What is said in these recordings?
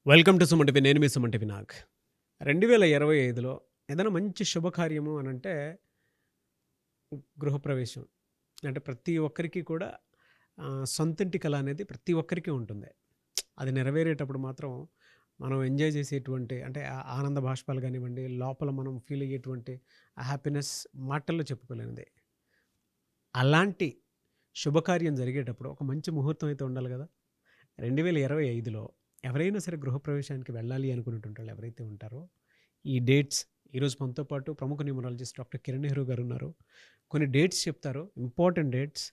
Welcome to Suman TV. నేను మీ Suman TV Nag. 2025లో ఏదైనా మంచి శుభకార్యము అనంటే గృహప్రవేశం. అంటే ప్రతి ఒక్కరికి కూడా సొంతింటి కల అనేది ప్రతి ఒక్కరికి ఉంటుంది. అది నెరవేరేటప్పుడు మాత్రం మనం ఎంజాయ్ చేసేటువంటి అంటే ఆనంద బాష్పాలు కానివ్వండి, లోపల మనం ఫీల్ అయ్యేటువంటి ఆ హ్యాపీనెస్ మాటల్లో చెప్పుకోలేనిది. అలాంటి శుభకార్యం జరిగేటప్పుడు ఒక మంచి ముహూర్తం అయితే ఉండాలి కదా! 2025లో ఎవరైనా సరే గృహప్రవేశానికి వెళ్ళాలి అనుకునేటువంటి ఎవరైతే ఉంటారో ఈ డేట్స్ ఈరోజు మనతో పాటు ప్రముఖ న్యూమరాలజిస్ట్ డాక్టర్ కిరణ్ నెహ్రూ గారు ఉన్నారు. కొన్ని డేట్స్ చెప్తారు, ఇంపార్టెంట్ డేట్స్.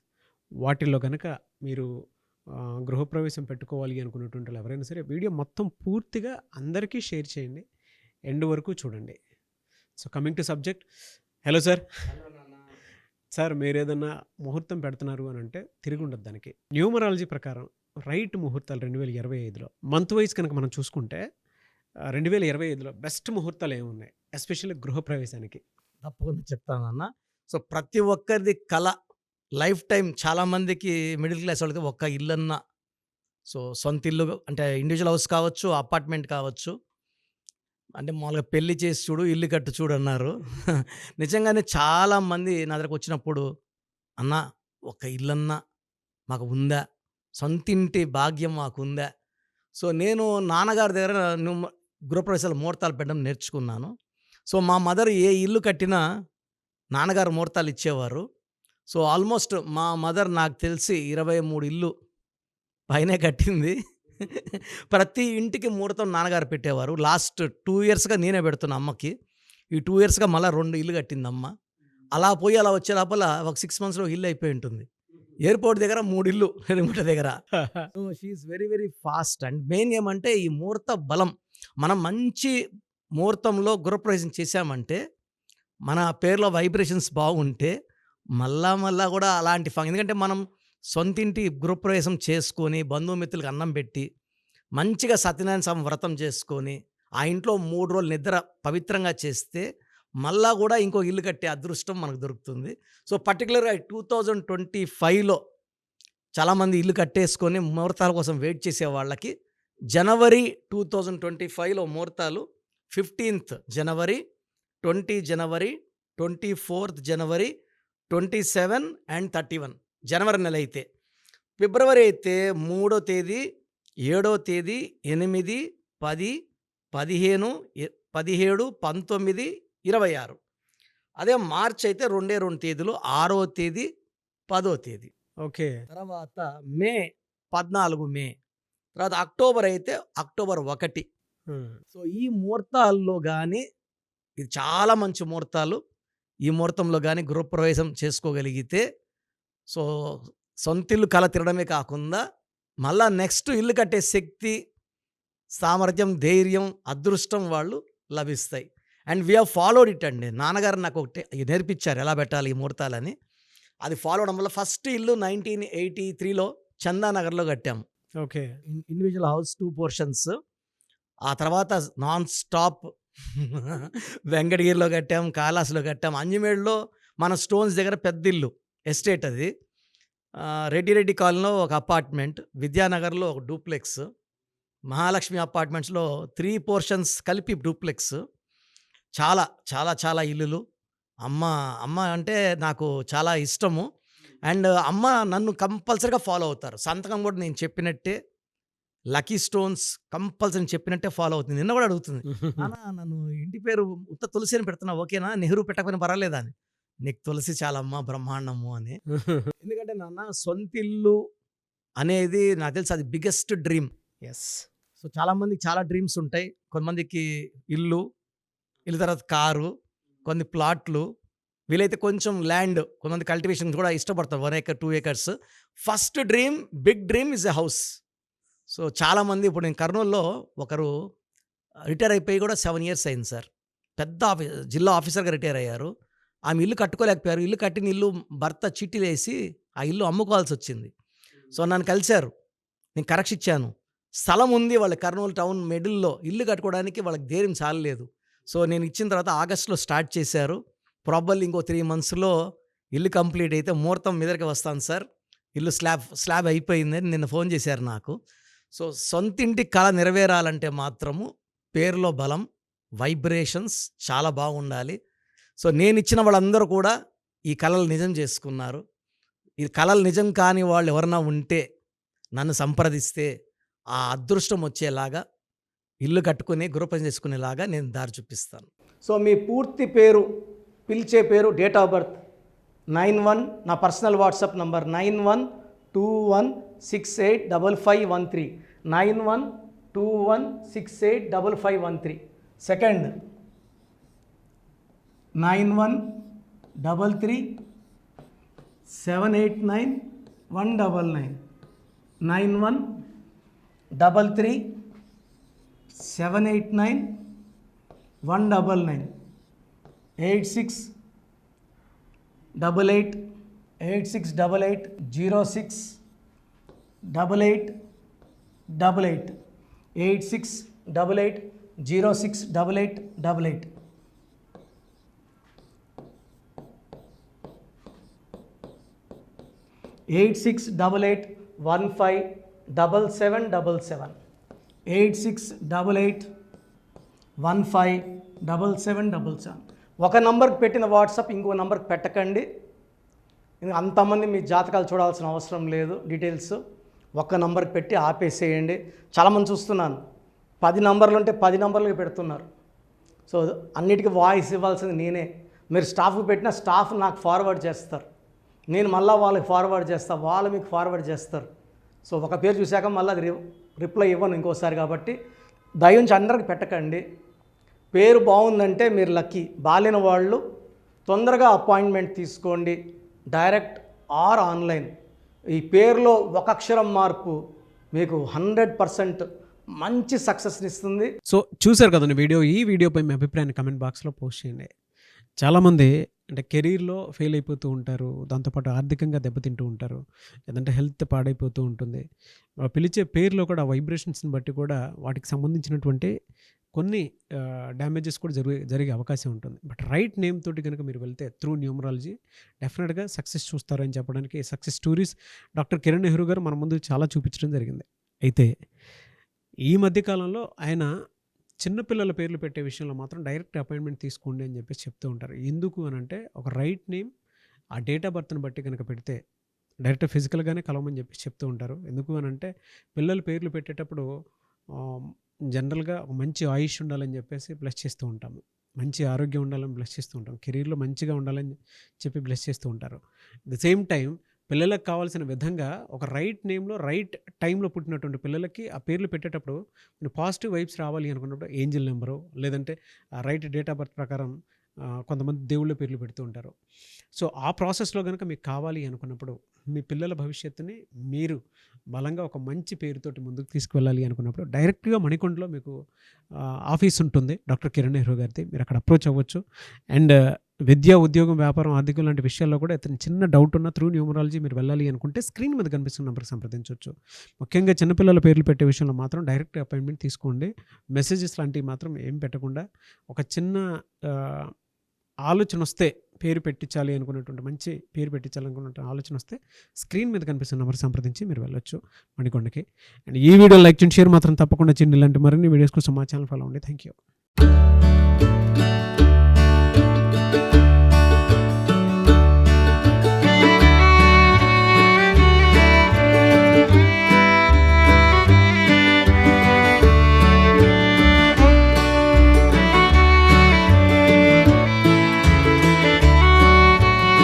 వాటిల్లో కనుక మీరు గృహప్రవేశం పెట్టుకోవాలి అనుకునేటువంటి వాళ్ళు ఎవరైనా సరే వీడియో మొత్తం పూర్తిగా అందరికీ షేర్ చేయండి, ఎండ్ వరకు చూడండి. So coming to subject. Hello sir. Sir, మీరు ఏదన్నా ముహూర్తం పెడుతున్నారు అని అంటే తిరిగి ఉండదు దానికి. న్యూమరాలజీ ప్రకారం రైట్ ముహూర్తాలు 2025లో మంత్ వైజ్ కనుక మనం చూసుకుంటే 2025లో బెస్ట్ ముహూర్తాలు ఏమున్నాయి, ఎస్పెషల్లీ గృహప్రవేశానికి? తప్పకుండా చెప్తానన్న. సో, ప్రతి ఒక్కరిది కల లైఫ్ టైం చాలామందికి మిడిల్ క్లాస్ వాళ్ళకి ఒక్క ఇల్లన్నా, సో సొంత ఇల్లు అంటే ఇండివిజువల్ హౌస్ కావచ్చు, అపార్ట్మెంట్ కావచ్చు. అంటే మామూలుగా పెళ్లి చేసి చూడు, ఇల్లు కట్టు చూడు అన్నారు. నిజంగానే చాలామంది నా దగ్గరకు వచ్చినప్పుడు, "అన్న, ఒక ఇల్లన్నా మాకు ఉందా? సొంతింటి భాగ్యం మాకుందా?" సో, నేను నాన్నగారి దగ్గర గృహప్రవేశాల ముహూర్తాలు పెట్టడం నేర్చుకున్నాను. సో, మా మదర్ ఏ ఇల్లు కట్టినా నాన్నగారు ముహూర్తాలు ఇచ్చేవారు. సో, ఆల్మోస్ట్ మా మదర్ నాకు తెలిసి 23 ఇల్లు పైనే కట్టింది. ప్రతి ఇంటికి ముహూర్తం నాన్నగారు పెట్టేవారు. లాస్ట్ 2 ఇయర్స్‌గా నేనే పెడుతున్నా అమ్మకి. ఈ 2 ఇయర్స్‌గా మళ్ళా 2 ఇల్లు కట్టిందమ్మ. అలా పోయి అలా వచ్చే లోపల ఒక 6 మంత్స్‌లో ఇల్లు అయిపోయి ఉంటుంది. ఎయిర్‌పోర్ట్ దగ్గర 3 ఇల్లు ఎనిమిట దగ్గర. So, she is very very fast. And main ఏమంటే ఈ ముహూర్త బలం. మనం మంచి ముహూర్తంలో గృహప్రవేశం చేశామంటే, మన పేరులో వైబ్రేషన్స్ బాగుంటే మళ్ళా గూడా అలాంటి ఎందుకంటే మనం సొంతింటి గృహప్రవేశం చేసుకొని, బంధుమిత్రులకు అన్నం పెట్టి, మంచిగా సత్యనారాయణ స్వామి వ్రతం చేసుకొని, ఆ ఇంట్లో 3 రోజులు నిద్ర పవిత్రంగా చేస్తే, మళ్ళా గూడా ఇంకో ఇల్లు కట్టే అదృష్టం మనకు దొరుకుతుంది. సో, పర్టిక్యులర్‌గా 2025లో చాలామంది ఇల్లు కట్టేసుకొని ముహూర్తాల కోసం వెయిట్ చేసే వాళ్ళకి జనవరి 2025లో ముహూర్తాలు 15థ్ జనవరి, 20 జనవరి, 24థ్ జనవరి, 27 అండ్ 31 జనవరి నెల అయితే. ఫిబ్రవరి అయితే 3వ తేదీ, 7వ తేదీ, 8, 10, 15, 17, 19, 26. అదే మార్చ్ అయితే 2 తేదీలు, 6వ తేదీ, 10వ తేదీ. ఓకే. తర్వాత మే 14 మే. తర్వాత అక్టోబర్ అయితే అక్టోబర్ 1. సో, ఈ ముహూర్తాల్లో గానీ ఇది చాలా మంచి ముహూర్తాలు. ఈ ముహూర్తంలో గానీ గృహప్రవేశం చేసుకోగలిగితే, సో సొంతిల్లు కల తినడమే కాకుండా మళ్ళా నెక్స్ట్ ఇల్లు కట్టే శక్తి, సామర్థ్యం, ధైర్యం, అదృష్టం వాళ్ళు లభిస్తాయి. And we have followed it అండి. నాన్నగారు నాకు ఒకటి నేర్పించారు ఎలా పెట్టాలి ఈ ముహూర్తాలని. అది ఫాలో అవ్వడం వల్ల ఫస్ట్ ఇల్లు 1983లో చందానగర్‌లో కట్టాము. ఓకే. Individual house 2 portions. ఆ తర్వాత నాన్ స్టాప్ వెంకటగిరిలో కట్టాం, కాళాస్‌లో కట్టాం, అంజమేడులో మన స్టోన్స్ దగ్గర పెద్దిల్లు ఎస్టేట్ అది. రెడ్డిరెడ్డి కాలనీలో ఒక అపార్ట్మెంట్, విద్యానగర్‌లో ఒక డూప్లెక్స్, మహాలక్ష్మి అపార్ట్మెంట్స్‌లో 3 పోర్షన్స్ కలిపి డూప్లెక్స్. చాలా, చాలా, చాలా ఇల్లులు. అమ్మ అంటే నాకు చాలా ఇష్టము. అండ్ అమ్మ నన్ను కంపల్సరీగా ఫాలో అవుతారు. సంతకం కూడా నేను చెప్పినట్టే, లక్కీ స్టోన్స్ కంపల్సరీ చెప్పినట్టే ఫాలో అవుతుంది. నిన్న కూడా అడుగుతుంది, "నాన్న, నన్ను ఇంటి పేరు ఉత్త తులసి అని పెడుతున్నావు ఓకేనా? నెహ్రూ పెట్టకపోయినా పర్వాలేదా" అని. "నీకు తులసి చాలమ్మా, బ్రహ్మాండము" అని. ఎందుకంటే నాన్న, సొంతిల్లు అనేది నాకు తెలిసి అది బిగ్గెస్ట్ డ్రీమ్. యెస్. సో, చాలామందికి చాలా డ్రీమ్స్ ఉంటాయి. కొంతమందికి ఇల్లు తర్వాత కారు, కొన్ని ప్లాట్లు, వీలైతే కొంచెం ల్యాండ్, కొంతమంది కల్టివేషన్ కూడా ఇష్టపడతారు. 1 acre, 2 acres. First dream, big dream is a house. So, చాలామంది ఇప్పుడు నేను కర్నూలులో ఒకరు రిటైర్ అయిపోయి కూడా 7 ఇయర్స్ అయింది సార్. పెద్ద జిల్లా ఆఫీసర్‌గా రిటైర్ అయ్యారు. ఆమె ఇల్లు కట్టుకోలేకపోయారు. ఇల్లు కట్టిన ఇల్లు భర్త చీటీలేసి ఆ ఇల్లు అమ్ముకోవాల్సొచ్చింది. సో, నన్ను కలిసారు. నేను కరెక్షన్ ఇచ్చాను. స్థలం ఉంది వాళ్ళ కర్నూలు టౌన్ మిడిల్‌లో. ఇల్లు కట్టుకోవడానికి వాళ్ళకి ధైర్యం చాలలేదు. సో, నేను ఇచ్చిన తర్వాత ఆగస్ట్‌లో స్టార్ట్ చేశారు. ప్రాబబ్లీ ఇంకో 3 మంత్స్‌లో ఇల్లు కంప్లీట్ అయితే ముహూర్తం మీ దగ్గరికి వస్తాను సార్. ఇల్లు స్లాబ్ అయిపోయిందని నిన్న ఫోన్ చేశారు నాకు. సో సొంతింటి కళ నెరవేరాలంటే మాత్రము పేరులో బలం, వైబ్రేషన్స్ చాలా బాగుండాలి. సో నేనిచ్చిన వాళ్ళందరూ కూడా ఈ కలలు నిజం చేసుకున్నారు. ఈ కలలు నిజం కాని వాళ్ళు ఎవరన్నా ఉంటే నన్ను సంప్రదిస్తే ఆ అదృష్టం వచ్చేలాగా ఇల్లు కట్టుకుని గృహప్రవేశం చేసుకునేలాగా నేను దారి చూపిస్తాను. సో మీ పూర్తి పేరు, పిలిచే పేరు, డేట్ ఆఫ్ బర్త్ 91, నా personal WhatsApp number 9121685513, 9121685513. Second 9133789199, 9133789199, 868886880688, 8688068888. Eight six double eight 157777, 8688157777. ఒక నంబర్కి పెట్టిన వాట్సాప్ ఇంకో నంబర్కి పెట్టకండి. అంతమంది మీ జాతకాలు చూడాల్సిన అవసరం లేదు. డీటెయిల్స్ ఒక్క నంబర్కి పెట్టి ఆపేసేయండి. చాలామంది చూస్తున్నాను 10 నంబర్లు ఉంటే 10 నంబర్లకి పెడుతున్నారు. సో అన్నిటికీ వాయిస్ ఇవ్వాల్సింది నేనే. మీరు స్టాఫ్కి పెట్టిన స్టాఫ్ నాకు ఫార్వర్డ్ చేస్తారు, నేను మళ్ళీ వాళ్ళకి ఫార్వర్డ్ చేస్తాను, వాళ్ళు మీకు ఫార్వర్డ్ చేస్తారు. సో ఒక పేరు చూశాక మళ్ళీ అది రిప్లై ఇవ్వను ఇంకోసారి. కాబట్టి దయించి అందరికి పెట్టకండి. పేరు బాగుందంటే మీరు లక్కీ. బాలేని వాళ్ళు తొందరగా అపాయింట్మెంట్ తీసుకోండి, డైరెక్ట్ ఆర్ ఆన్లైన్. ఈ పేరులో ఒక అక్షరం మార్పు మీకు 100% మంచి సక్సెస్ని ఇస్తుంది. సో చూశారు కదండి వీడియో. ఈ వీడియోపై మీ అభిప్రాయాన్ని కమెంట్ బాక్స్లో పోస్ట్ చేయండి. చాలామంది అంటే కెరీర్లో ఫెయిల్ అయిపోతూ ఉంటారు, దాంతోపాటు ఆర్థికంగా దెబ్బతింటూ ఉంటారు, లేదంటే హెల్త్ పాడైపోతూ ఉంటుంది. పిలిచే పేరులో కూడా వైబ్రేషన్స్ని బట్టి కూడా వాటికి సంబంధించినటువంటి కొన్ని డ్యామేజెస్ కూడా జరిగే అవకాశం ఉంటుంది. బట్ రైట్ నేమ్ తోటి కనుక మీరు వెళ్తే త్రూ న్యూమరాలజీ డెఫినెట్గా సక్సెస్ చూస్తారని చెప్పడానికి success stories doctor Kiran Nehru గారు మన ముందు చాలా చూపించడం జరిగింది. అయితే ఈ మధ్యకాలంలో ఆయన చిన్నపిల్లల పేర్లు పెట్టే విషయంలో మాత్రం డైరెక్ట్ అపాయింట్మెంట్ తీసుకోండి అని చెప్పేసి చెప్తూ ఉంటారు. ఎందుకు అని అంటే ఒక రైట్ నేమ్ ఆ డేట్ ఆఫ్ బర్త్ని బట్టి కనుక పెడితే డైరెక్ట్ ఫిజికల్గానే కలవమని చెప్పేసి చెప్తూ ఉంటారు. ఎందుకు అని అంటే పిల్లల పేర్లు పెట్టేటప్పుడు జనరల్గా ఒక మంచి ఆయుష్ ఉండాలని చెప్పేసి బ్లెస్ చేస్తూ ఉంటాము, మంచి ఆరోగ్యం ఉండాలని బ్లెస్ చేస్తూ ఉంటాం, కెరీర్లో మంచిగా ఉండాలని చెప్పి బ్లెస్ చేస్తూ ఉంటారు. అట్ ద సేమ్ టైం పిల్లలకు కావాల్సిన విధంగా ఒక రైట్ నేమ్లో రైట్ టైంలో పుట్టినటువంటి పిల్లలకి ఆ పేర్లు పెట్టేటప్పుడు పాజిటివ్ వైబ్స్ రావాలి అనుకున్నప్పుడు ఏంజిల్ నెంబరు లేదంటే రైట్ డేట్ ఆఫ్ బర్త్ ప్రకారం కొంతమంది దేవుళ్ళ పేర్లు పెడుతూ ఉంటారు. సో ఆ ప్రాసెస్లో కనుక మీకు కావాలి అనుకున్నప్పుడు మీ పిల్లల భవిష్యత్తుని మీరు బలంగా ఒక మంచి పేరుతోటి ముందుకు తీసుకువెళ్ళాలి అనుకున్నప్పుడు డైరెక్ట్గా మణికొండలో మీకు ఆఫీస్ ఉంటుంది డాక్టర్ కిరణ్ నెహ్రూ గారిది. మీరు అక్కడ అప్రోచ్ అవ్వచ్చు. అండ్ విద్య, ఉద్యోగం, వ్యాపారం, ఆర్థికం లాంటి విషయాల్లో కూడా ఇతను చిన్న డౌట్ ఉన్న త్రూ న్యూమరాలజీ మీరు వెళ్ళాలి అనుకుంటే స్క్రీన్ మీద కనిపిస్తున్న నెంబర్కి సంప్రదించవచ్చు. ముఖ్యంగా చిన్నపిల్లల పేర్లు పెట్టే విషయంలో మాత్రం డైరెక్ట్ అపాయింట్మెంట్ తీసుకోండి. మెసేజెస్ లాంటివి మాత్రం ఏం పెట్టకుండా ఒక చిన్న ఆలోచన వస్తే పేరు పెట్టించాలి అనుకున్నటువంటి మంచి పేరు పెట్టించాలనుకున్న ఆలోచన వస్తే స్క్రీన్ మీద కనిపిస్తున్న నెంబర్ సంప్రదించి మీరు వెళ్ళొచ్చు మణికొండకి. అండ్ ఈ వీడియో లైక్ చేయండి, షేర్ మాత్రం తప్పకుండా చేయండి. ఇలాంటి మరిన్ని వీడియోస్ కోసం మా ఛానల్ ఫాలో అవ్వండి. Thank you.